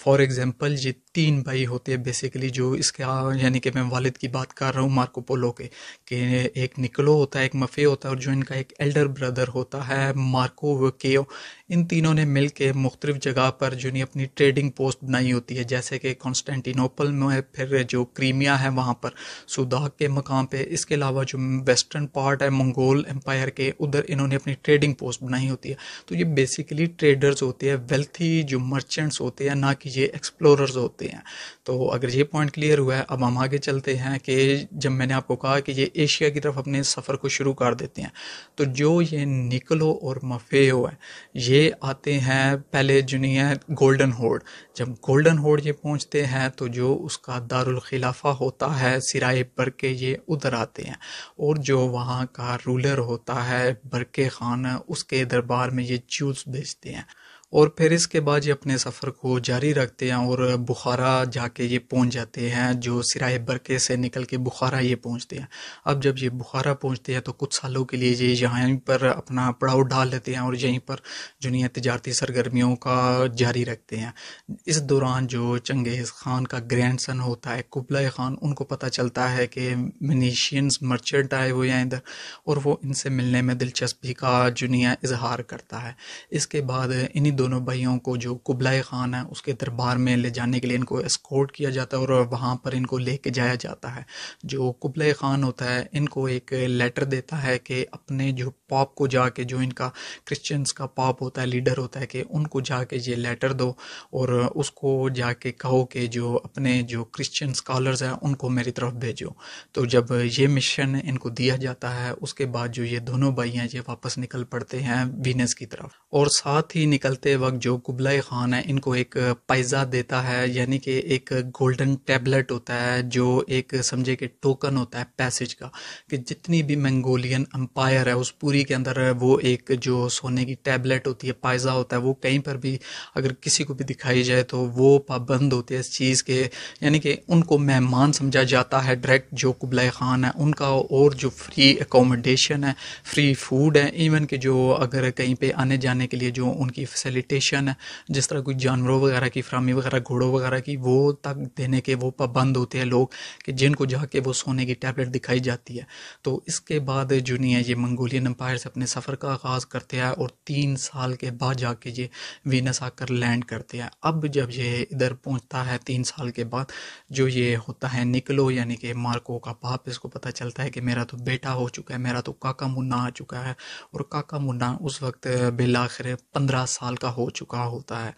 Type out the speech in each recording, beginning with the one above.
For example یہ 3 بھائی ہوتے ہیں بیسیکلی، جو اس کا یعنی کہ میں والد کی بات کر رہا ہوں مارکو پولو کے، کہ ایک نکلو ہوتا ہے، ایک مفے ہوتا ہے، اور جو ان کا ایک ایلڈر بردر ہوتا ہے مارکو وکیو. ان تینوں نے مل کے مختلف جگہ پر جو نہیں اپنی ٹریڈنگ پوسٹ بنائی ہوتی ہے، جیسے کہ کانسٹینٹینوپل میں، پھر جو کریمیا ہے وہاں پر، سوداک کے مقام پہ، اس کے علاوہ جو ویسٹرن پارٹ ہے منگول امپائر کے، ادھر انہوں نے اپنی ٹریڈنگ پوسٹ بنائی ہوتی ہے. تو یہ بیسیکلی ٹریڈرز ہوتے ہیں، ویلتھی جو مرچنٹس ہوتے ہیں، نہ کہ یہ ایکسپلوررز ہوتے ہیں. تو اگر یہ پوائنٹ کلیئر ہوا ہے، اب ہم آگے چلتے ہیں کہ جب میں نے آپ کو کہا کہ یہ ایشیا کی طرف اپنے سفر کو شروع کر دیتے ہیں، تو جو یہ نکلو اور مفیو ہے یہ آتے ہیں پہلے جو نہیں ہے گولڈن ہورڈ. جب گولڈن ہورڈ یہ پہنچتے ہیں تو جو اس کا دارالخلافہ ہوتا ہے سرائے برکے، یہ ادھر آتے ہیں، اور جو وہاں کا رولر ہوتا ہے برکے خان، اس کے دربار میں یہ جولز بیچتے ہیں. اور پھر اس کے بعد یہ اپنے سفر کو جاری رکھتے ہیں اور بخارا جا کے یہ پہنچ جاتے ہیں، جو سرائے برکے سے نکل کے بخارا یہ پہنچتے ہیں. اب جب یہ بخارا پہنچتے ہیں تو کچھ سالوں کے لیے یہ یہیں پر اپنا پڑاؤ ڈال لیتے ہیں اور یہیں پر جو نہیں ہے تجارتی سرگرمیوں کا جاری رکھتے ہیں. اس دوران جو چنگیز خان کا گرینڈ سن ہوتا ہے قبلۂ خان، ان کو پتہ چلتا ہے کہ منیشینز مرچنٹ آئے ہوئے ہیں ادھر، اور وہ ان سے ملنے میں دلچسپی کا جو نہیں ہے اظہار کرتا ہے. اس کے بعد انہی دونوں بھائیوں کو جو قبلۂ خان ہے اس کے دربار میں لے جانے کے لیے ان کو اسکورٹ کیا جاتا ہے اور وہاں پر ان کو لے کے جایا جاتا ہے. جو قبلۂ خان ہوتا ہے ان کو ایک لیٹر دیتا ہے کہ اپنے جو پاپ کو جا کے، جو ان کا کرسچنز کا پاپ ہوتا ہے، لیڈر ہوتا ہے، کہ ان کو جا کے یہ لیٹر دو اور اس کو جا کے کہو کہ جو اپنے جو کرسچن اسکالرز ہیں ان کو میری طرف بھیجو. تو جب یہ مشن ان کو دیا جاتا ہے اس کے بعد جو یہ دونوں بھائی ہیں یہ واپس نکل پڑتے ہیں وینس کی طرف. اور ساتھ ہی نکلتے وقت جو قبلۂ خان ہے ان کو ایک پائزہ دیتا ہے، یعنی کہ ایک گولڈن ٹیبلٹ ہوتا ہے، جو ایک سمجھے کہ ٹوکن ہوتا ہے پیسج کا، کہ جتنی بھی منگولین امپائر ہے اس پوری کے اندر وہ ایک جو سونے کی ٹیبلٹ ہوتی ہے، پائزہ ہوتا ہے، وہ کہیں پر بھی اگر کسی کو بھی دکھائی جائے تو وہ پابند ہوتے ہیں اس چیز کے، یعنی کہ ان کو مہمان سمجھا جاتا ہے ڈائریکٹ جو قبلۂ خان ہے ان کا. اور جو فری اکوموڈیشن ہے، فری فوڈ ہے، ایون کہ جو اگر کہیں پہ آنے جانے کے لیے جو ان کی فیسیلیٹیشن ہے، جس طرح کوئی جانوروں وغیرہ کی فراہمی وغیرہ، گھوڑوں وغیرہ کی، وہ تک دینے کے وہ پابند ہوتے ہیں لوگ، کہ جن کو جا کے وہ سونے کی ٹیبلٹ دکھائی جاتی ہے. تو اس کے بعد جو نہیں ہے یہ منگولین امپائر سے اپنے سفر کا آغاز کرتے ہیں اور 3 سال کے بعد جا کے یہ وینس آ کر لینڈ کرتے ہیں. اب جب یہ ادھر پہنچتا ہے 3 سال کے بعد، جو یہ ہوتا ہے نکلو یعنی کہ مارکو کا باپ، اس کو پتہ چلتا ہے کہ میرا تو بیٹا ہو چکا ہے، میرا تو کاکا منا آ چکا ہے، اور کاکا منا اس وقت بالآخر 15 سال کا ہو چکا ہوتا ہے.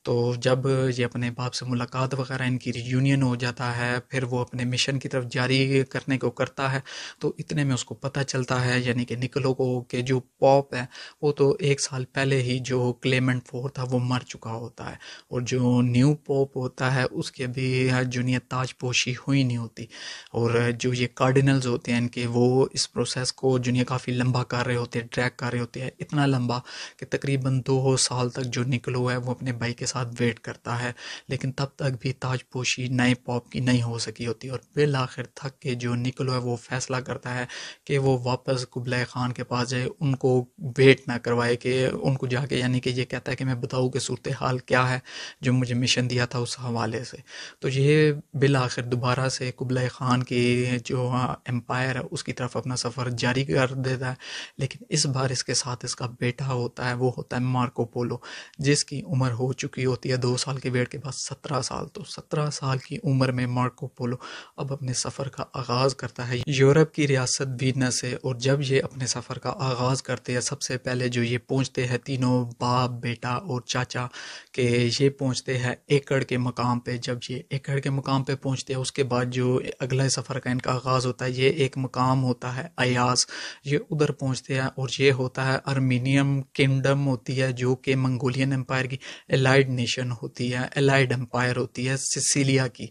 تو جب یہ اپنے باپ سے ملاقات وغیرہ ان کی ریونین ہو جاتا ہے، پھر وہ اپنے مشن کی طرف جاری کرنے کو کرتا ہے. تو اتنے میں اس کو پتہ چلتا ہے، یعنی کہ نکلو کو، کہ جو پاپ ہے وہ تو 1 سال پہلے ہی جو کلیمنٹ 4 تھا وہ مر چکا ہوتا ہے، اور جو نیو پوپ ہوتا ہے اس کے بھی جنیا تاج پوشی ہوئی نہیں ہوتی. اور جو یہ کارڈینلز ہوتے ہیں ان کے، وہ اس پروسیس کو جنیا کافی لمبا کر رہے ہوتے ہیں، ٹریک کر رہے ہوتے ہیں، اتنا لمبا کہ تقریباً 2 سال تک جو نکلو ہے وہ اپنے بھائی کے ساتھ ویٹ کرتا ہے، لیکن تب تک بھی تاج پوشی نئے پاپ کی نہیں ہو سکی ہوتی. اور بالآخر تھک کے جو نکلو ہے وہ فیصلہ کرتا ہے کہ وہ واپس قبلۂ خان کے پاس جائے، ان کو ویٹ نہ کروائے، کہ ان کو جا کے، یعنی کہ یہ کہتا ہے کہ میں بتاؤں کہ صورتحال کیا ہے جو مجھے مشن دیا تھا اس حوالے سے. تو یہ بالآخر دوبارہ سے قبلۂ خان کی جو امپائر ہے اس کی طرف اپنا سفر جاری کر دیتا ہے. لیکن اس بار اس کے ساتھ اس کا بیٹا ہوتا ہے، وہ ہوتا ہے مارکو پولو، جس کی عمر ہو چکی ہوتی ہے 2 سال کے ویٹ کے بعد 17 سال. تو 17 سال کی عمر میں مارکو پولو اب اپنے سفر کا آغاز کرتا ہے یورپ کی ریاست وینس سے. اور جب یہ اپنے سفر کا آغاز کرتے ہیں، سب سے پہلے جو یہ پہنچتے ہیں تینوں باپ، بیٹا اور چاچا، کہ یہ پہنچتے ہیں ایکڑ کے مقام پہ. جب یہ ایکڑ کے مقام پہ پہنچتے ہیں اس کے بعد جو اگلے سفر کا ان کا آغاز ہوتا ہے، یہ ایک مقام ہوتا ہے ایاز، یہ ادھر پہنچتے ہیں. اور یہ ہوتا ہے ارمینیم کنگڈم ہوتی ہے، جو کہ منگولین امپائر کی الائیڈ نیشن ہوتی ہے، الائیڈ امپائر ہوتی ہے سسیلیا کی.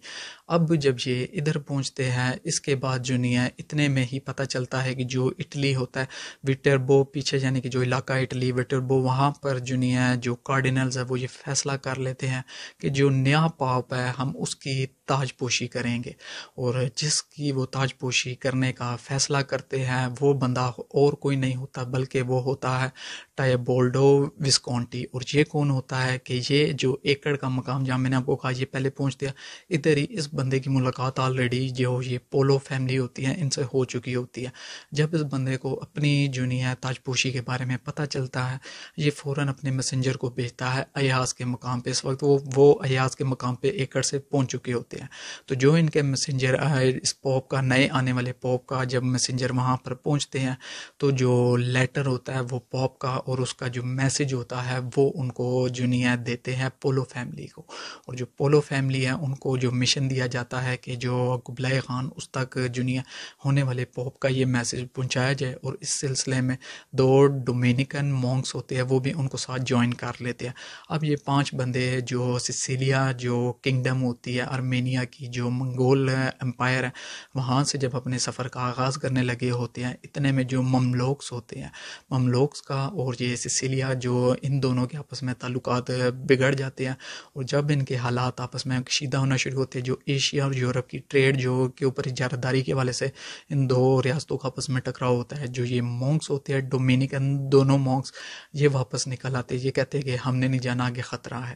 اب جب یہ ادھر پہنچتے ہیں اس کے بعد جو نہیں ہے اتنے میں ہی پتہ چلتا ہے کہ جو اٹلی ہوتا ہے وٹربو پیچھے یعنی کہ جو علاقہ اٹلی وٹربو وہاں پر جو نہیں ہے جو کارڈینلز ہے وہ یہ فیصلہ کر لیتے ہیں کہ جو نیا پاپ ہے ہم اس کی تاج پوشی کریں گے، اور جس کی وہ تاج پوشی کرنے کا فیصلہ کرتے ہیں وہ بندہ اور کوئی نہیں ہوتا بلکہ وہ ہوتا ہے ٹائبولڈو وسکونٹی۔ اور یہ کون ہوتا ہے کہ یہ جو ایکڑ کا مقام جہاں میں نے آپ کو کہا یہ پہلے پہنچ دیا، ادھر ہی اس بندے کی ملاقات آلریڈی جو یہ پولو فیملی ہوتی ہے ان سے ہو چکی ہوتی ہے۔ جب اس بندے کو اپنی جو نہیں ہے تاج پوشی کے بارے میں پتہ چلتا ہے یہ فوراً اپنے میسنجر کو بھیجتا ہے ایاز کے مقام پہ۔ اس وقت وہ ایاز کے مقام پہ ایکڑ سے پہنچ چکے ہوتے ہیں، تو جو ان کے میسنجر اس پوپ کا نئے آنے والے پوپ کا جب میسنجر وہاں پر پہنچتے ہیں تو جو لیٹر ہوتا ہے وہ پوپ کا اور اس کا جو میسج ہوتا ہے وہ ان کو جو نہیں ہے دیتے ہیں پولو فیملی کو، اور جو پولو فیملی ہے ان کو جو مشن دیا جاتا ہے کہ جو قبلۂ خان اس تک جو نہیں ہے ہونے والے پوپ کا یہ میسج پہنچایا جائے، اور اس سلسلے میں 2 ڈومینیکن مونکس ہوتے ہیں وہ بھی ان کو ساتھ جوائن کر لیتے ہیں۔ اب یہ 5 بندے جو سسیلیا جو کنگڈم ہوتی ہے ارمینیا کی جو منگول امپائر ہے وہاں سے جب اپنے سفر کا آغاز کرنے لگے ہوتے ہیں، اتنے میں جو مملوکس ہوتے ہیں مملوکس کا اور یہ سسیلیا جو ان دونوں کے آپس میں تعلقات بگڑ جاتے ہیں، اور جب ان کے حالات آپس میں کشیدہ ہونا شروع ہوتے ہیں، جو ایشیا اور یورپ کی ٹریڈ جو کے اوپر اجارت داری کے حوالے سے ان 2 ریاستوں کا آپس میں ٹکراؤ ہوتا ہے، جو یہ مونکس ہوتے ہیں ڈومینیکن دونوں مونکس یہ واپس نکل آتے، یہ کہتے ہیں کہ ہم نے نہیں جانا، آگے خطرہ ہے۔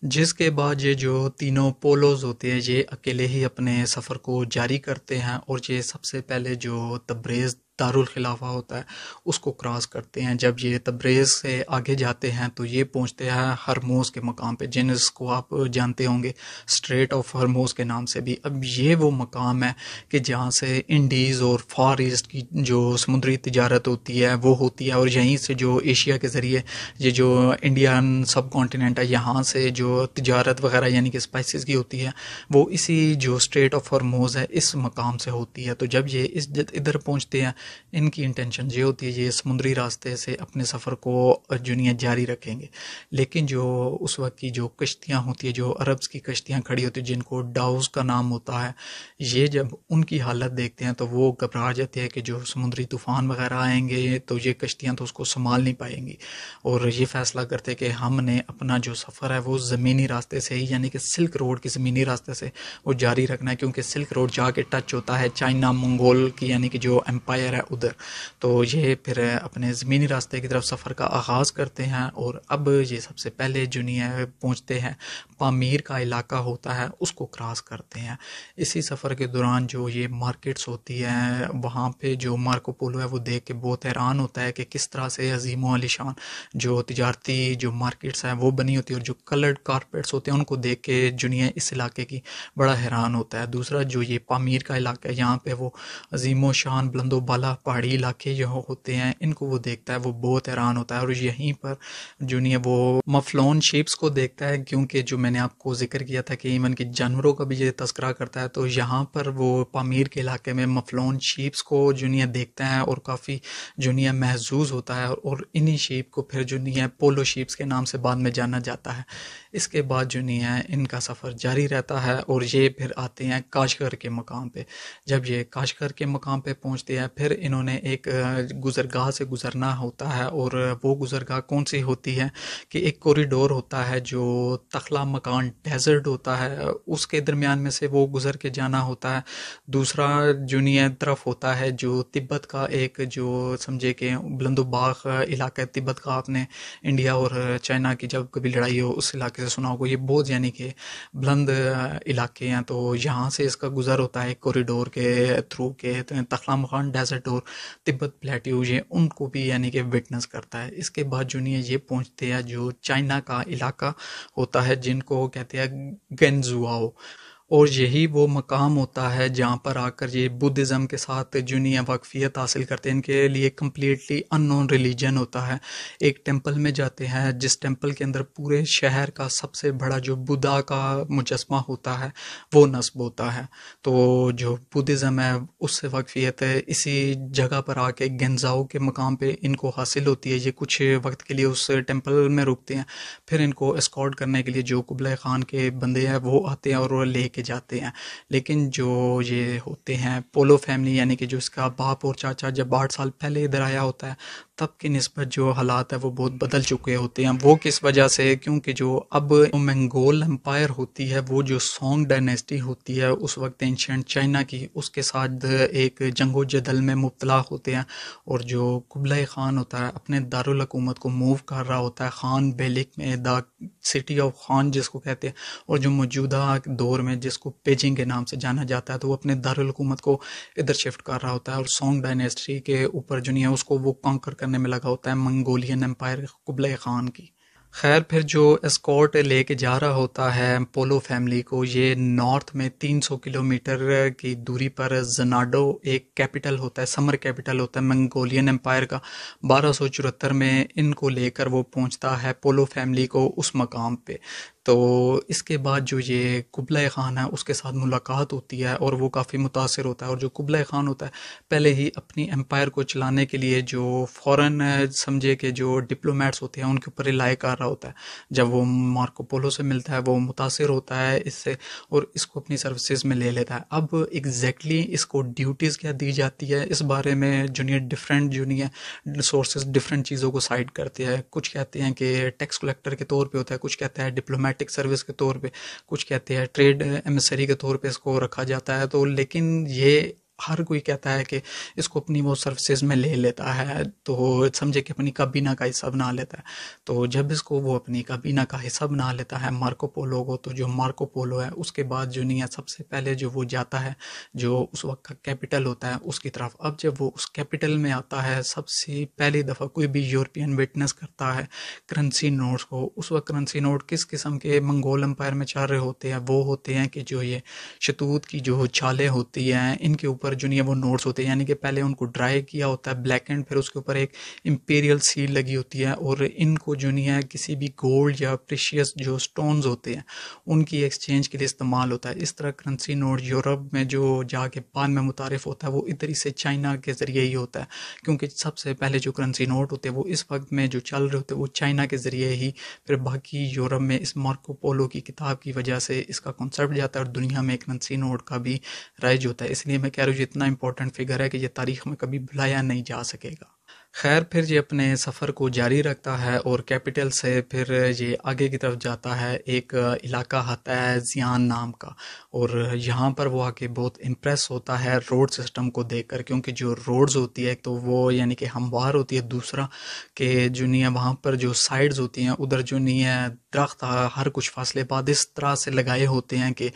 جس کے بعد یہ جو تینوں پولوز ہوتے ہیں یہ اکیلے ہی اپنے سفر کو جاری کرتے ہیں، اور یہ سب سے پہلے جو تبریز دارالخلافہ ہوتا ہے اس کو کراس کرتے ہیں۔ جب یہ تبریز سے آگے جاتے ہیں تو یہ پہنچتے ہیں ہرموز کے مقام پہ، جس کو آپ جانتے ہوں گے اسٹریٹ آف ہرموز کے نام سے بھی۔ اب یہ وہ مقام ہے کہ جہاں سے انڈیز اور فار ایسٹ کی جو سمندری تجارت ہوتی ہے وہ ہوتی ہے، اور یہیں سے جو ایشیا کے ذریعے یہ جو انڈین سب کانٹیننٹ ہے یہاں سے جو تجارت وغیرہ یعنی کہ اسپائسز کی ہوتی ہے وہ اسی جو اسٹریٹ آف ہرموز ہے اس مقام سے ہوتی ہے۔ تو جب یہ ادھر پہنچتے ہیں ان کی انٹینشن یہ ہوتی ہے یہ سمندری راستے سے اپنے سفر کو جنیا جاری رکھیں گے، لیکن جو اس وقت کی جو کشتیاں ہوتی ہیں جو عربز کی کشتیاں کھڑی ہوتی ہیں جن کو ڈاؤز کا نام ہوتا ہے، یہ جب ان کی حالت دیکھتے ہیں تو وہ گھبرا جاتے ہیں کہ جو سمندری طوفان وغیرہ آئیں گے تو یہ کشتیاں تو اس کو سنبھال نہیں پائیں گی، اور یہ فیصلہ کرتے کہ ہم نے اپنا جو سفر ہے وہ زمینی راستے سے ہی یعنی کہ سلک روڈ کی زمینی راستے سے وہ جاری رکھنا ہے، کیونکہ سلک روڈ جا کے ٹچ ہوتا ہے چائنا منگول کی یعنی کہ جو امپائر ہے ادھر، تو یہ پھر اپنے زمینی راستے کی طرف سفر کا آغاز کرتے ہیں۔ اور اب یہ سب سے پہلے جنیا پہنچتے ہیں پامیر کا علاقہ ہوتا ہے اس کو کراس کرتے ہیں۔ اسی سفر کے دوران جو یہ مارکیٹس ہوتی ہیں وہاں پہ جو مارکو پولو ہے وہ دیکھ کے بہت حیران ہوتا ہے کہ کس طرح سے عظیم و عالی شان جو تجارتی جو مارکیٹس ہیں وہ بنی ہوتی ہے، اور جو کلرڈ کارپیٹس ہوتے ہیں ان کو دیکھ کے جنیا اس علاقے کی بڑا حیران ہوتا ہے۔ دوسرا جو یہ پامیر کا علاقہ ہے یہاں پہ وہ عظیم و شان بلند و بالا پہاڑی علاقے جو ہوتے ہیں ان کو وہ دیکھتا ہے، وہ بہت حیران ہوتا ہے، اور یہیں پر جنیا وہ مفلون شیپس کو دیکھتا ہے، کیونکہ جو میں نے آپ کو ذکر کیا تھا کہ ایون کہ جانوروں کا بھی یہ تذکرہ کرتا ہے، تو یہاں پر وہ پامیر کے علاقے میں مفلون شیپس کو جنیا دیکھتا ہے اور کافی جنیا محظوظ ہوتا ہے، اور انہی شیپ کو پھر جنیا پولو شیپس کے نام سے بعد میں جانا جاتا ہے۔ اس کے بعد جنیا ان کا سفر جاری رہتا ہے اور یہ پھر آتے ہیں کاشغر کے مقام پہ۔ جب یہ کاشغر کے مقام پہ پہنچتے ہیں پھر انہوں نے ایک گزرگاہ سے گزرنا ہوتا ہے، اور وہ گزرگاہ کون سی ہوتی ہے کہ ایک کوریڈور ہوتا ہے جو تخلا مکان ڈیزرٹ ہوتا ہے اس کے درمیان میں سے وہ گزر کے جانا ہوتا ہے۔ دوسرا جنیا طرف ہوتا ہے جو تبت کا ایک جو سمجھے کہ بلند و باغ علاقہ ہے تبت کا، آپ نے انڈیا اور چائنا کی جب کبھی لڑائی ہو اس علاقے سے سنا ہوگا، یہ بہت یعنی کہ بلند علاقے ہیں، تو یہاں سے اس کا گزر ہوتا ہے کوریڈور کے تھرو کے تخلا مکان ڈیزرٹ اور تبت پلیٹیو یہ ان کو بھی یعنی کہ وٹنس کرتا ہے۔ اس کے بعد جنیا یہ پہنچتے ہیں جو چائنا کا علاقہ ہوتا ہے جن کو کہتے ہیں گنزواؤ، اور یہی وہ مقام ہوتا ہے جہاں پر آ کر یہ بدھزم کے ساتھ جنیا واقفیت حاصل کرتے ہیں۔ ان کے لیے کمپلیٹلی ان نون ریلیجن ہوتا ہے۔ ایک ٹیمپل میں جاتے ہیں جس ٹیمپل کے اندر پورے شہر کا سب سے بڑا جو بدھا کا مجسمہ ہوتا ہے وہ نصب ہوتا ہے، تو جو بدھزم ہے اس سے واقفیت ہے اسی جگہ پر آ کے گنزاؤ کے مقام پہ ان کو حاصل ہوتی ہے۔ یہ کچھ وقت کے لیے اس ٹیمپل میں رکتے ہیں، پھر ان کو اسکارٹ کرنے کے لیے جو قبلۂ خان کے بندے ہیں وہ آتے ہیں اور وہ لے کے جاتے ہیں، لیکن جو یہ ہوتے ہیں پولو فیملی یعنی کہ جو اس کا باپ اور چاچا جب 8 سال پہلے ادھر آیا ہوتا ہے تب کی نسبت جو حالات ہے وہ بہت بدل چکے ہوتے ہیں۔ وہ کس وجہ سے؟ کیونکہ جو اب منگول امپائر ہوتی ہے وہ جو سونگ ڈائنیسٹی ہوتی ہے اس وقت اینشنٹ چائنا کی، اس کے ساتھ ایک جنگ و جدل میں مبتلا ہوتے ہیں، اور جو قبلۂ خان ہوتا ہے اپنے دارالحکومت کو موو کر رہا ہوتا ہے خان بیلک میں، دا سٹی آف خان جس کو کہتے ہیں، اور جو موجودہ دور میں جس کو بیجنگ کے نام سے جانا جاتا ہے، تو وہ اپنے دارالحکومت کو ادھر شفٹ کر رہا ہوتا ہے، اور سونگ ڈائنیسٹی کے اوپر جو نہیں ہے اس کو وہ کانکر کرنے میں لگا ہوتا ہے منگولین امپائر قبلۂ خان کی۔ خیر پھر جو اسکورٹ لے کے جا رہا ہوتا ہے پولو فیملی کو، یہ نارتھ میں 300 کلومیٹر کی دوری پر زناڈو ایک کیپٹل ہوتا ہے، سمر کیپٹل ہوتا ہے منگولین امپائر کا۔ 1274 میں ان کو لے کر وہ پہنچتا ہے پولو فیملی کو اس مقام پہ۔ تو اس کے بعد جو یہ قبلۂ خان ہے اس کے ساتھ ملاقات ہوتی ہے اور وہ کافی متاثر ہوتا ہے، اور جو قبلۂ خان ہوتا ہے پہلے ہی اپنی امپائر کو چلانے کے لیے جو فورن سمجھے کہ جو ڈپلومیٹس ہوتے ہیں ان کے اوپر ریلائی کر رہا ہوتا ہے۔ جب وہ مارکو پولو سے ملتا ہے وہ متاثر ہوتا ہے اس سے اور اس کو اپنی سروسز میں لے لیتا ہے۔ اب ایگزیکٹلی اس کو ڈیوٹیز کیا دی جاتی ہے اس بارے میں junior different junior sources different چیزوں کو سائڈ کرتے ہیں۔ کچھ کہتے ہیں کہ ٹیکس کلیکٹر کے طور پہ ہوتا ہے، کچھ کہتے ہیں ڈپلومیٹک سروس کے طور پہ، کچھ کہتے ہیں ٹریڈ ایمسری کے طور پہ اس کو رکھا جاتا ہے۔ تو لیکن یہ ہر کوئی کہتا ہے کہ اس کو اپنی وہ سروسز میں لے لیتا ہے، تو سمجھے کہ اپنی کابینہ کا حصہ بنا لیتا ہے۔ تو جب اس کو وہ اپنی کابینہ کا حصہ بنا لیتا ہے مارکو پولو کو، تو جو مارکو پولو ہے اس کے بعد جو نہیں ہے سب سے پہلے جو وہ جاتا ہے جو اس وقت کا کیپٹل ہوتا ہے اس کی طرف۔ اب جب وہ اس کیپٹل میں آتا ہے سب سے پہلی دفعہ کوئی بھی یورپین وٹنس کرتا ہے کرنسی نوٹس کو۔ اس وقت کرنسی نوٹ کس قسم کے منگول امپائر میں چل رہے ہوتے ہیں؟ وہ ہوتے ہیں کہ جو یہ شتوت کی جو چھالیں ہوتی ہیں ان کے اوپر جو نہیں ہے وہ نوٹس ہوتے ہیں، یعنی کہ پہلے ان کو ڈرائی کیا ہوتا ہے بلیک اینڈ، پھر اس کے اوپر ایک امپیریل سیل لگی ہوتی ہے، اور ان کو جو نہیں ہے کسی بھی گولڈ یا پریشیس جو سٹونز ہوتے ہیں ان کی ایکسچینج کے لیے استعمال ہوتا ہے۔ اس طرح کرنسی نوٹ یورپ میں جو جا کے بعد میں متعارف ہوتا ہے وہ ادھر ہی سے چائنا کے ذریعے ہی ہوتا ہے، کیونکہ سب سے پہلے جو کرنسی نوٹ ہوتے ہیں وہ اس وقت میں جو چل رہے ہوتے ہیں وہ چائنا کے ذریعے ہی پھر باقی یورپ میں اس مارکو پولو کی کتاب کی وجہ سے اس کا کنسیپٹ جاتا ہے، اور دنیا میں کرنسی نوٹ کا بھی رائج ہوتا ہے۔ اس لیے میں کہہ رہا ہوں یہ اتنا امپورٹنٹ فگر ہے کہ یہ تاریخ میں کبھی بھلایا نہیں جا سکے گا۔ خیر پھر یہ اپنے سفر کو جاری رکھتا ہے اور کیپٹل سے پھر یہ آگے کی طرف جاتا ہے، ایک علاقہ آتا ہے زیان نام کا، اور یہاں پر وہ آ کے بہت امپریس ہوتا ہے روڈ سسٹم کو دیکھ کر، کیونکہ جو روڈز ہوتی ہے تو وہ یعنی کہ ہموار ہوتی ہے، دوسرا کہ جو نہیں ہے وہاں پر جو سائڈز ہوتی ہیں ادھر جو نہیں ہے درخت ہر کچھ فاصلے بعد اس طرح سے لگائے ہوتے ہیں کہ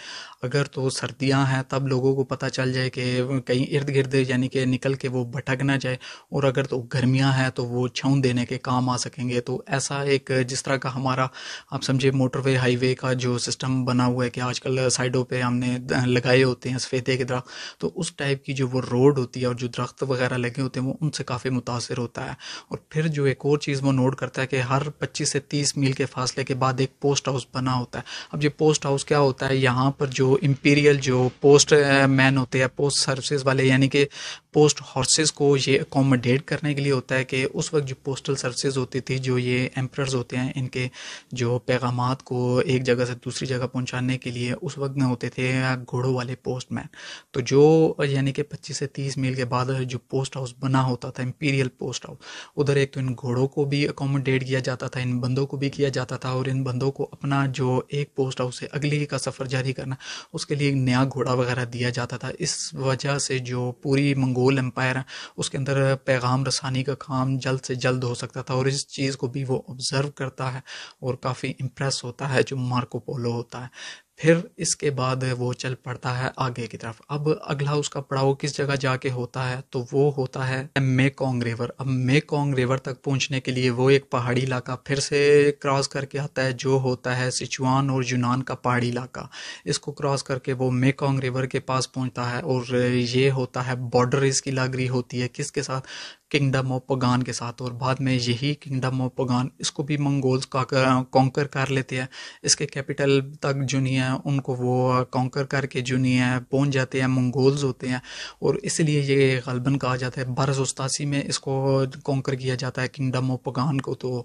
اگر تو سردیاں ہیں تب لوگوں کو پتہ چل جائے کہ کہیں ارد گرد یعنی کہ نکل کے وہ بھٹک نہ جائے، اور اگر تو گرمیاں ہیں تو وہ چھاؤں دینے کے کام آ سکیں گے۔ تو ایسا ایک جس طرح کا ہمارا آپ سمجھے موٹر وے ہائی وے کا جو سسٹم بنا ہوا ہے کہ آج کل سائڈوں پہ ہم نے لگائے ہوتے ہیں سفیدے کے درخت، تو اس ٹائپ کی جو وہ روڈ ہوتی ہے اور جو درخت وغیرہ لگے ہوتے ہیں وہ ان سے کافی متاثر ہوتا ہے۔ اور پھر جو ایک اور چیز وہ نوٹ کرتا ہے کہ ہر 25 سے 30 میل کے فاصلے کے بعد ایک پوسٹ ہاؤس بنا ہوتا ہے۔ اب یہ پوسٹ ہاؤس کیا ہوتا ہے؟ یہاں پر جو امپیریل جو پوسٹ مین ہوتے ہیں پوسٹ سروسز والے یعنی کہ پوسٹ ہارسز کو یہ اکوموڈیٹ کرنے کے لیے ہوتا ہے کہ اس وقت جو پوسٹل سروسز ہوتی تھی جو یہ ایمپررز ہوتے ہیں ان کے جو پیغامات کو ایک جگہ سے دوسری جگہ پہنچانے کے لیے اس وقت میں ہوتے تھے گھوڑوں والے پوسٹ مین۔ تو جو یعنی کہ 25 سے 30 میل کے بعد جو پوسٹ ہاؤس بنا ہوتا تھا امپیریل پوسٹ ہاؤس، ادھر ایک تو ان گھوڑوں کو بھی اکوموڈیٹ کیا جاتا تھا، ان بندوں کو بھی کیا جاتا تھا، اور ان بندوں کو اپنا جو ایک پوسٹ ہاؤس سے اگلی کا سفر جاری کرنا اس کے لیے ایک نیا گھوڑا وغیرہ دیا جاتا تھا۔ اس وجہ سے جو پوری منگول امپائر ہے اس کے اندر پیغام رسانی کا کام جلد سے جلد ہو سکتا تھا، اور اس چیز کو بھی وہ آبزرو کرتا ہے اور کافی امپریس ہوتا ہے جو مارکو پولو ہوتا ہے۔ پھر اس کے بعد وہ چل پڑتا ہے آگے کی طرف۔ اب اگلا اس کا پڑاؤ کس جگہ جا کے ہوتا ہے تو وہ ہوتا ہے میکونگ ریور۔ اب میکونگ ریور تک پہنچنے کے لیے وہ ایک پہاڑی علاقہ پھر سے کراس کر کے آتا ہے جو ہوتا ہے سچوان اور یونان کا پہاڑی علاقہ۔ اس کو کراس کر کے وہ میکونگ ریور کے پاس پہنچتا ہے، اور یہ ہوتا ہے بارڈر اس کی لگ رہی ہوتی ہے کس کے ساتھ؟ کنگڈم آف پگان کے ساتھ، اور بعد میں یہی کنگڈم آف پگان اس کو بھی منگولز کانکر کر لیتے ہیں۔ اس کے کیپٹل تک جو نہیں ہے ہیں ان کو وہ کانکر کر کے جو نہیں ہے پہنچ جاتے ہیں، منگولز ہوتے ہیں، اور اس لیے یہ غالباً کہا جاتا ہے 1287 میں اس کو کانکر کیا جاتا ہے کنگڈم آف پگان کو۔ تو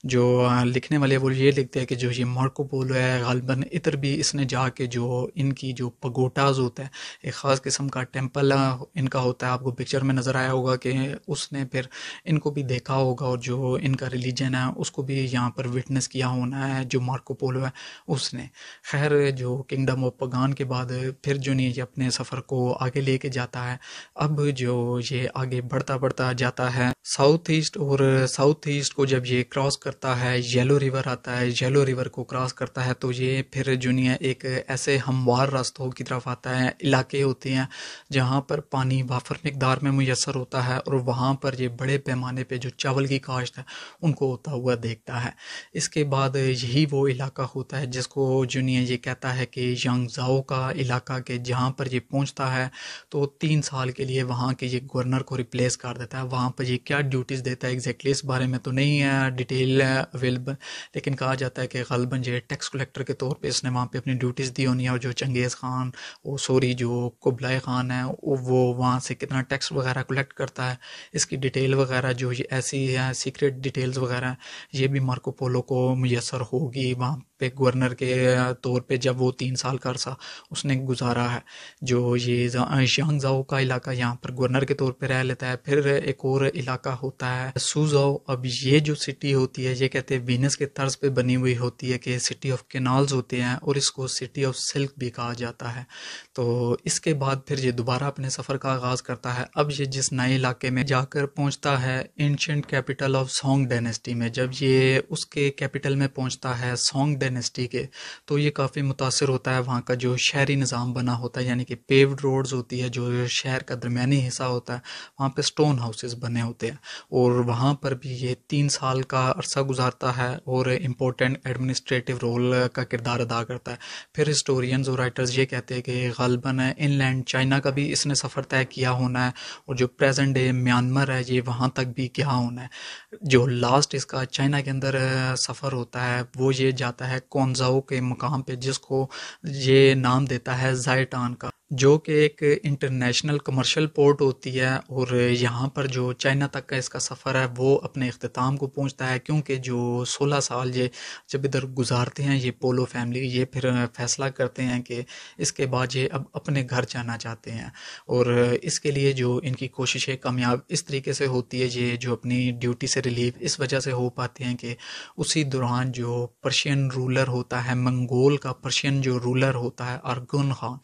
جو لکھنے والے وہ یہ لکھتے ہیں کہ جو یہ مارکو پولو ہے غالباً ادھر بھی اس نے جا کے جو ان کی جو پگوٹاز ہوتا ہے، ایک خاص قسم کا ٹیمپل ان کا ہوتا ہے، آپ کو پکچر میں نظر آیا ہوگا کہ اس نے پھر ان کو بھی دیکھا ہوگا، اور جو ان کا ریلیجن ہے اس کو بھی یہاں پر وٹنس کیا ہونا ہے جو مارکو پولو ہے اس نے۔ خیر جو کنگڈم آف پگان کے بعد پھر جو نہیں یہ اپنے سفر کو آگے لے کے جاتا ہے۔ اب جو یہ آگے بڑھتا بڑھتا جاتا ہے ساؤتھ ایسٹ، اور ساؤتھ ایسٹ کو جب یہ کراس کرتا ہے یلو ریور آتا ہے، یلو ریور کو کراس کرتا ہے تو یہ پھر جو نہیں ہے ایک ایسے ہموار راستوں کی طرف آتا ہے، علاقے ہوتے ہیں جہاں پر پانی وافر مقدار میں میسر ہوتا ہے، اور وہاں پر یہ بڑے پیمانے پہ جو چاول کی کاشت ہے ان کو ہوتا ہوا دیکھتا ہے۔ اس کے بعد یہی وہ علاقہ ہوتا ہے جس کو جو نہیں ہے یہ کہتا ہے کہ یانگزاؤ کا علاقہ، کہ جہاں پر یہ پہنچتا ہے تو 3 سال کے لیے وہاں کے یہ گورنر کو ریپلیس کر دیتا ہے۔ وہاں پر یہ کیا ڈیوٹیز دیتا ہے ایگزیکٹلی اس بارے میں تو نہیں ہے ڈیٹیل اویلیبل، لیکن کہا جاتا ہے کہ غالباً یہ ٹیکس کلیکٹر کے طور پہ اس نے وہاں پہ اپنی ڈیوٹیز دی ہونی ہے، اور جو چنگیز خان جو قبلائے خان ہے وہ وہاں سے کتنا ٹیکس وغیرہ کلیکٹ کرتا ہے، اس کی ڈیٹیل وغیرہ جو یہ ایسی ہے سیکریٹ ڈیٹیلز وغیرہ یہ بھی مارکو پولو کو میسر ہوگی وہاں پہ گورنر کے طور پہ جب وہ 3 سال کا عرصہ اس نے گزارا ہے۔ جو یہ شیانگزاؤ کا علاقہ یہاں پر گورنر کے طور پہ رہ لیتا ہے۔ پھر ایک اور علاقہ ہوتا ہے سوزاؤ۔ اب یہ جو سٹی ہوتی ہے یہ کہتے ہیں وینس کے طرز پہ بنی ہوئی ہوتی ہے کہ سٹی آف کینالز ہوتے ہیں، اور اس کو سٹی آف سلک بھی کہا جاتا ہے۔ تو اس کے بعد پھر یہ دوبارہ اپنے سفر کا آغاز کرتا ہے۔ اب یہ جس نئے علاقے میں جا کر پہنچتا ہے ancient capital of song dynasty میں، جب یہ اس کے کیپٹل میں پہنچتا ہے سونگ ڈائنیسٹی کے، تو یہ کافی متاثر ہوتا ہے وہاں کا جو شہری نظام بنا ہوتا ہے، یعنی کہ پیوڈ روڈز ہوتی ہے، جو شہر کا درمیانی حصہ ہوتا ہے وہاں پہ سٹون ہاؤسز بنے ہوتے ہیں، اور وہاں پر بھی یہ 3 سال کا عرصہ گزارتا ہے اور امپورٹنٹ ایڈمنسٹریٹو رول کا کردار ادا کرتا ہے۔ پھر ہسٹورینز اور رائٹرز یہ کہتے ہیں کہ غالباً ان لینڈ چائنا کا بھی اس نے سفر طے کیا ہونا ہے، اور جو پریزنٹ ڈے میانمار ہے یہ وہاں تک بھی کیا ہونا ہے۔ جو لاسٹ اس کا چائنا کے اندر سفر ہوتا ہے وہ یہ جاتا ہے کونزاؤ کے مقام پہ، جس کو یہ نام دیتا ہے زائٹان کا، جو کہ ایک انٹرنیشنل کمرشل پورٹ ہوتی ہے، اور یہاں پر جو چائنا تک کا اس کا سفر ہے وہ اپنے اختتام کو پہنچتا ہے، کیونکہ جو 16 سال یہ جب ادھر گزارتے ہیں یہ پولو فیملی، یہ پھر فیصلہ کرتے ہیں کہ اس کے بعد یہ اب اپنے گھر جانا چاہتے ہیں، اور اس کے لیے جو ان کی کوششیں کامیاب اس طریقے سے ہوتی ہے، یہ جو اپنی ڈیوٹی سے ریلیف اس وجہ سے ہو پاتے ہیں کہ اسی دوران جو پرشین رولر ہوتا ہے، منگول کا پرشین جو رولر ہوتا ہے ارغن خان،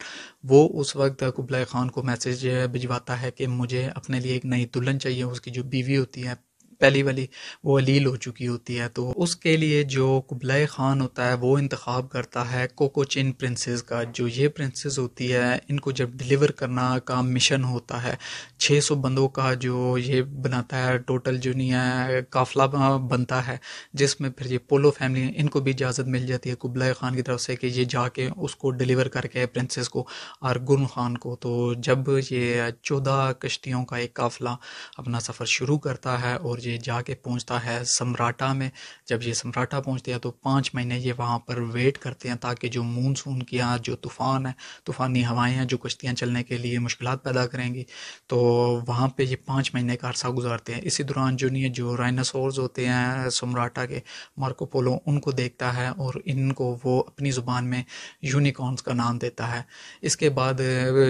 وہ اس وقت قبلائے خان کو میسج بھجواتا ہے کہ مجھے اپنے لیے ایک نئی دلہن چاہیے۔ اس کی جو بیوی ہوتی ہے پہلی والی وہ علیل ہو چکی ہوتی ہے، تو اس کے لیے جو قبلائے خان ہوتا ہے وہ انتخاب کرتا ہے کوکوچن پرنسز کا۔ جو یہ پرنسز ہوتی ہے ان کو جب ڈیلیور کرنا کا مشن ہوتا ہے، 600 بندوں کا جو یہ بناتا ہے ٹوٹل جو نہیں ہے قافلہ بنتا ہے، جس میں پھر یہ پولو فیملی ان کو بھی اجازت مل جاتی ہے قبلائے خان کی طرف سے کہ یہ جا کے اس کو ڈیلیور کر کے پرنسز کو ارغن خان کو۔ تو جب یہ 14 کشتیوں کا ایک قافلہ اپنا سفر شروع کرتا ہے اور یہ جا کے پہنچتا ہے سمراٹا میں، جب یہ سمراٹا پہنچتے ہیں تو 5 مہینے یہ وہاں پر ویٹ کرتے ہیں تاکہ جو مونسون کی جو طوفان ہے، طوفانی ہوائیں ہیں جو کشتیاں چلنے کے لیے مشکلات پیدا کریں گی، تو وہاں پہ یہ 5 مہینے کا عرصہ گزارتے ہیں۔ اسی دوران جو نہیں ہے جو رائنوسورز ہوتے ہیں سمراٹا کے، مارکو پولو ان کو دیکھتا ہے اور ان کو وہ اپنی زبان میں یونیکارنز کا نام دیتا ہے۔ اس کے بعد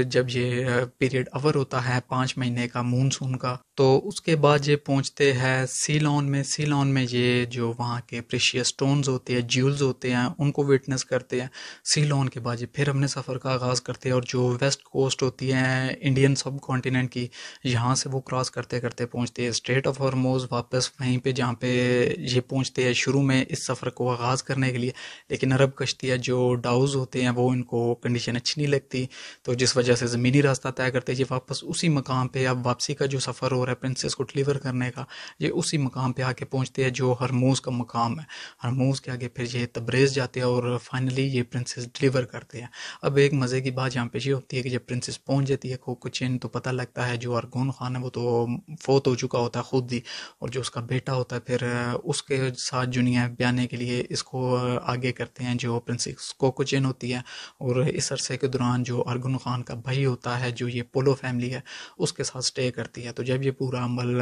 جب یہ پیریڈ اوور ہوتا ہے 5 مہینے کا مونسون کا، تو اس کے بعد یہ پہنچتے ہیں سیلون میں۔ سیلون میں یہ جو وہاں کے پریشیس سٹونز ہوتے ہیں، جیولز ہوتے ہیں، ان کو وٹنس کرتے ہیں۔ سیلون کے بعد یہ پھر ہم نے سفر کا آغاز کرتے ہیں، اور جو ویسٹ کوسٹ ہوتی ہے انڈین سب کانٹیننٹ کی، یہاں سے وہ کراس کرتے کرتے پہنچتے ہیں اسٹریٹ آف ہارموز، واپس وہیں پہ جہاں پہ یہ پہنچتے ہیں شروع میں اس سفر کو آغاز کرنے کے لیے، لیکن عرب کشتیاں جو ڈاؤز ہوتے ہیں وہ ان کو کنڈیشن اچھی نہیں لگتی، تو جس وجہ سے زمینی راستہ طے کرتے ہیں۔ یہ واپس اسی مقام پہ اب واپسی کا جو سفر ہو رہا ہے پرنسس کو ڈلیور کرنے کا، یہ اسی مقام پہ آ کے پہنچتے ہیں جو ہرموز کا مقام ہے. ہرموز کے آگے پھر یہ تبریز جاتے ہیں اور فائنلی یہ پرنسس ڈلیور کرتے ہیں. اب ایک مزے کی بات یہاں پہ یہ ہوتی ہے کہ جب پرنسس پہنچ جاتی ہے کوکوچین تو پتہ لگتا ہے جو ارغون خان ہے وہ تو فوت ہو چکا ہوتا ہے خود ہی, اور جو اس کا بیٹا ہوتا ہے پھر اس کے ساتھ جنیا بیانے کے لیے اس کو آگے کرتے ہیں جو پرنسس کوکوچین ہوتی ہے. اور اس عرصے کے دوران جو ارغون خان کا بھائی ہوتا ہے جو یہ پولو فیملی ہے اس کے ساتھ سٹے کرتی ہے. تو جب یہ پورا عمل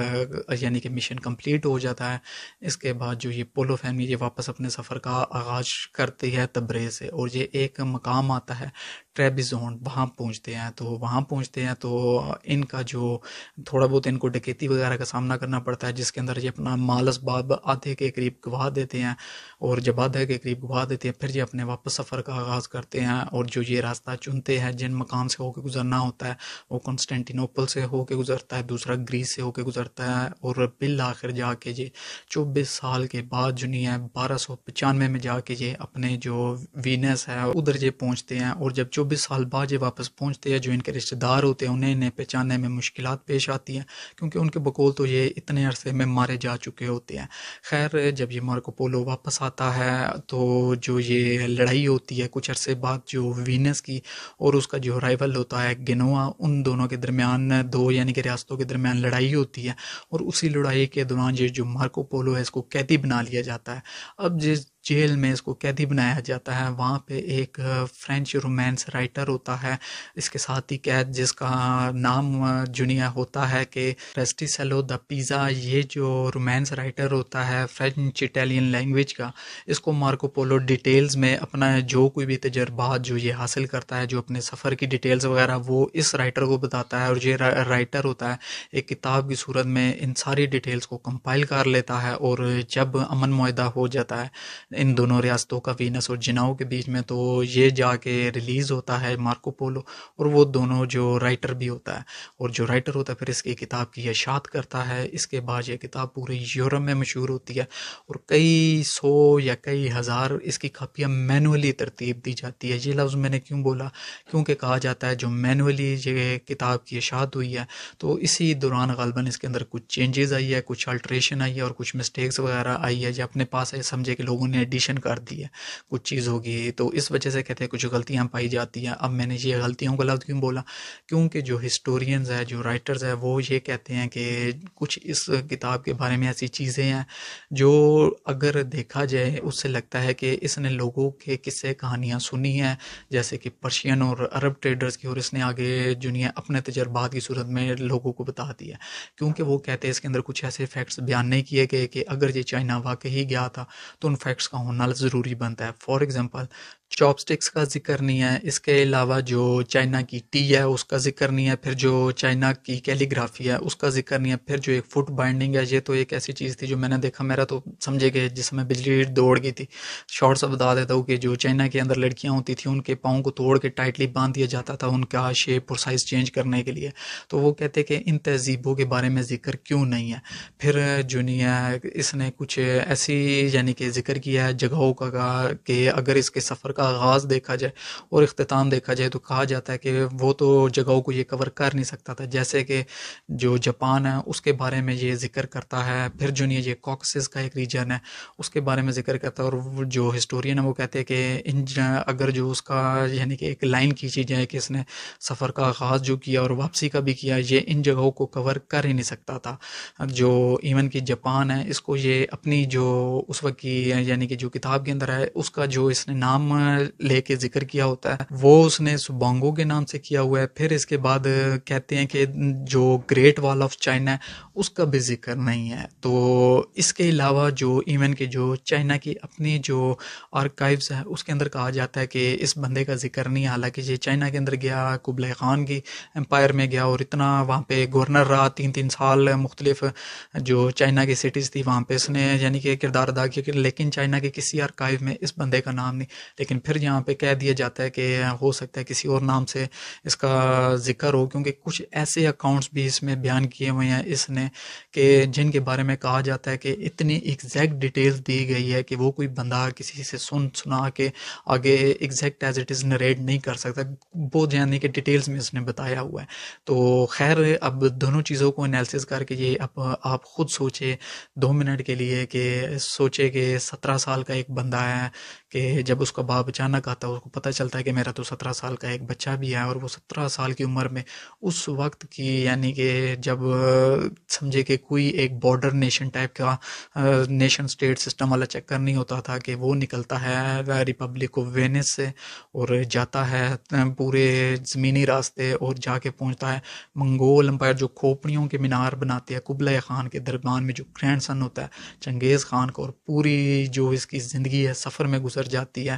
یعنی کہ مشن کمپلیٹ ہو جاتا ہے اس کے بعد جو یہ پولو فیملی یہ واپس اپنے سفر کا آغاز کرتی ہے تبریز سے, اور یہ ایک مقام آتا ہے ٹریبیزون, وہاں پہنچتے ہیں. تو وہاں پہنچتے ہیں تو ان کا جو تھوڑا بہت ان کو ڈکیتی وغیرہ کا سامنا کرنا پڑتا ہے جس کے اندر یہ اپنا مال اسباب آدھے کے قریب گوا دیتے ہیں, اور جب آدھے کے قریب گوا دیتے ہیں پھر یہ اپنے واپس سفر کا آغاز کرتے ہیں. اور جو یہ راستہ چنتے ہیں جن مقام سے ہو کے گزرنا ہوتا ہے وہ کنسٹینٹینوپل سے ہو کے گزرتا ہے, دوسرا گریس سے ہو کے گزرتا ہے, اور بالآخر جا کے یہ 24 سال کے بعد جو نہیں ہے 1295 میں جا کے یہ اپنے جو وینس ہے ادھر یہ پہنچتے ہیں. اور جب 24 سال بعد یہ واپس پہنچتے ہیں جو ان کے رشتہ دار ہوتے ہیں انہیں پہچاننے میں مشکلات پیش آتی ہیں کیونکہ ان کے بقول تو یہ اتنے عرصے میں مارے جا چکے ہوتے ہیں. خیر جب یہ مارکو پولو واپس آتا ہے تو جو یہ لڑائی ہوتی ہے کچھ عرصے بعد جو وینس کی اور اس کا جو رائیول ہوتا ہے گینوا, ان دونوں کے درمیان دو یعنی کہ ریاستوں کے درمیان لڑائی ہوتی ہے, اور اسی لڑائی کے دوران یہ جو مارکو پولو ہے اس کو قیدی بنا لیا جاتا ہے. اب جس جیل میں اس کو قیدی بنایا جاتا ہے وہاں پہ ایک فرینچ رومانس رائٹر ہوتا ہے اس کے ساتھ ہی قید جس کا نام جنیا ہوتا ہے کہ ریسٹیسیلو دا پیزا. یہ جو رومانس رائٹر ہوتا ہے فرینچ اٹیلین لینگویج کا, اس کو مارکو پولو ڈیٹیلز میں اپنا جو کوئی بھی تجربات جو یہ حاصل کرتا ہے جو اپنے سفر کی ڈیٹیلز وغیرہ وہ اس رائٹر کو بتاتا ہے, اور یہ رائٹر ہوتا ہے ایک کتاب کی صورت میں ان ساری ڈیٹیلز کو کمپائل کر لیتا ہے. اور جب امن معاہدہ ہو جاتا ہے ان دونوں ریاستوں کا وینس اور جناؤ کے بیچ میں تو یہ جا کے ریلیز ہوتا ہے مارکو پولو, اور وہ دونوں جو رائٹر بھی ہوتا ہے اور جو رائٹر ہوتا ہے پھر اس کی کتاب کی اشاعت کرتا ہے. اس کے بعد یہ کتاب پورے یورپ میں مشہور ہوتی ہے اور کئی سو یا کئی ہزار اس کی کاپیاں مینولی ترتیب دی جاتی ہے. یہ لفظ میں نے کیوں بولا کیونکہ کہا جاتا ہے جو مینولی یہ کتاب کی اشاعت ہوئی ہے تو اسی دوران غالباً اس کے اندر کچھ چینجز آئی ہے, کچھ الٹریشن آئی ہے اور کچھ مسٹیکس وغیرہ آئی ہے, جو اپنے پاس ہے سمجھے کہ لوگوں نے ایڈیشن کر دی ہے کچھ چیز ہوگی تو اس وجہ سے کہتے ہیں کچھ غلطیاں پائی جاتی ہیں. اب میں نے یہ غلطیوں کا لفظ کیوں بولا کیونکہ جو ہسٹورینز ہے جو رائٹرز ہے وہ یہ کہتے ہیں کہ کچھ اس کتاب کے بارے میں ایسی چیزیں ہیں جو اگر دیکھا جائے اس سے لگتا ہے کہ اس نے لوگوں کے قصے کہانیاں سنی ہیں جیسے کہ پرشین اور عرب ٹریڈرز کی, اور اس نے آگے دنیا اپنے تجربات کی صورت میں لوگوں کو بتا دیا کیونکہ وہ کہتے ہیں اس کے اندر کچھ ایسے فیکٹس بیان نہیں کیے گئے کہ اگر یہ چائنا واقعی گیا تھا تو ان فیکٹس کا ہونا ضروری بنتا ہے. فار ایگزامپل چاپ سٹکس کا ذکر نہیں ہے, اس کے علاوہ جو چائنا کی ٹی ہے اس کا ذکر نہیں ہے, پھر جو چائنا کی کیلیگرافی ہے اس کا ذکر نہیں ہے, پھر جو ایک فٹ بائنڈنگ ہے یہ تو ایک ایسی چیز تھی جو میں نے دیکھا میرا تو سمجھے کہ جس میں بجلی دوڑ گئی تھی. شارٹ سا بتا دیتا ہوں کہ جو چائنا کے اندر لڑکیاں ہوتی تھیں ان کے پاؤں کو توڑ کے ٹائٹلی باندھ دیا جاتا تھا ان کا شیپ اور سائز چینج کرنے کے لیے. تو وہ کہتے کہ ان تہذیبوں کے بارے میں ذکر کیوں نہیں ہے. پھر جو نہیں ہے اس نے کچھ ایسی یعنی کہ ذکر کیا ہے جگہوں کا کہ اگر اس کے سفر کا آغاز دیکھا جائے اور اختتام دیکھا جائے تو کہا جاتا ہے کہ وہ تو جگہوں کو یہ کور کر نہیں سکتا تھا, جیسے کہ جو جاپان ہے اس کے بارے میں یہ ذکر کرتا ہے, پھر جو نہیں یہ کاکسس کا ایک ریجن ہے اس کے بارے میں ذکر کرتا ہے. اور جو ہسٹورین ہے وہ کہتے ہیں کہ اگر جو اس کا یعنی کہ ایک لائن کھینچی جائے کہ اس نے سفر کا آغاز جو کیا اور واپسی کا بھی کیا یہ ان جگہوں کو کور کر ہی نہیں سکتا تھا. جو ایون کی جاپان ہے اس کو یہ اپنی جو اس وقت کی یعنی کہ جو کتاب کے اندر ہے اس کا جو اس نے نام لے کے ذکر کیا ہوتا ہے وہ اس نے سبانگو کے نام سے کیا ہوا ہے. پھر اس کے بعد کہتے ہیں کہ جو گریٹ وال آف چائنا ہے اس کا بھی ذکر نہیں ہے. تو اس کے علاوہ جو ایون کے جو چائنا کی اپنی جو آرکائیوز ہے اس کے اندر کہا جاتا ہے کہ اس بندے کا ذکر نہیں, حالانکہ یہ چائنا کے اندر گیا قبلۂ خان کی امپائر میں گیا اور اتنا وہاں پہ گورنر رہا 3 سال مختلف جو چائنا کی سٹیز تھی وہاں پہ اس نے یعنی کہ کردار ادا کیا, لیکن چائنا کے کسی آرکائیو میں اس بندے کا نام نہیں. لیکن پھر یہاں پہ کہہ دیا جاتا ہے کہ ہو سکتا ہے کسی اور نام سے اس کا ذکر ہو کیونکہ کچھ ایسے اکاؤنٹس بھی اس میں بیان کیے ہوئے ہیں اس نے ہیں کہ جن کے بارے میں کہا جاتا ہے کہ اتنی ایگزیکٹ ڈیٹیلز دی گئی ہے کہ وہ کوئی بندہ کسی سے سنا کے آگے exact as it is narrate نہیں کر سکتا، بہت یعنی کہ ڈیٹیلز میں اس نے بتایا ہوا ہے۔ تو خیر اب دونوں چیزوں کو انالیسس کر کے یہ اب آپ خود سوچے 2 منٹ کے لیے، کہ سوچے کہ 17 سال کا ایک بندہ ہے کہ جب اس کا باپ اچانک آتا ہے، اس کو پتہ چلتا ہے کہ میرا تو 17 سال کا ایک بچہ بھی ہے، اور وہ 17 سال کی عمر میں اس وقت کی یعنی کہ جب سمجھے کہ کوئی ایک بارڈر نیشن ٹائپ کا نیشن سٹیٹ سسٹم والا چکر نہیں ہوتا تھا کہ وہ نکلتا ہے ریپبلک آف وینس سے اور جاتا ہے پورے زمینی راستے اور جا کے پہنچتا ہے منگول امپائر، جو کھوپڑیوں کے مینار بناتے ہیں قبلۂ خان کے درمیان میں، جو گرینڈ سن ہوتا ہے چنگیز خان کو، اور پوری جو اس کی زندگی ہے سفر میں گزر جاتی ہے۔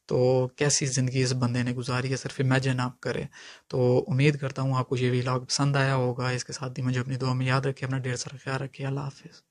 تو کیسی زندگی اس بندے نے گزاری ہے، صرف امیجن آپ کریں۔ تو امید کرتا ہوں آپ کو یہ ویلاگ پسند آیا ہوگا، اس کے ساتھ ہی مجھے اپنی دعا میں یاد رکھیں، اپنا ڈھیر سارا خیال رکھیں، اللہ حافظ۔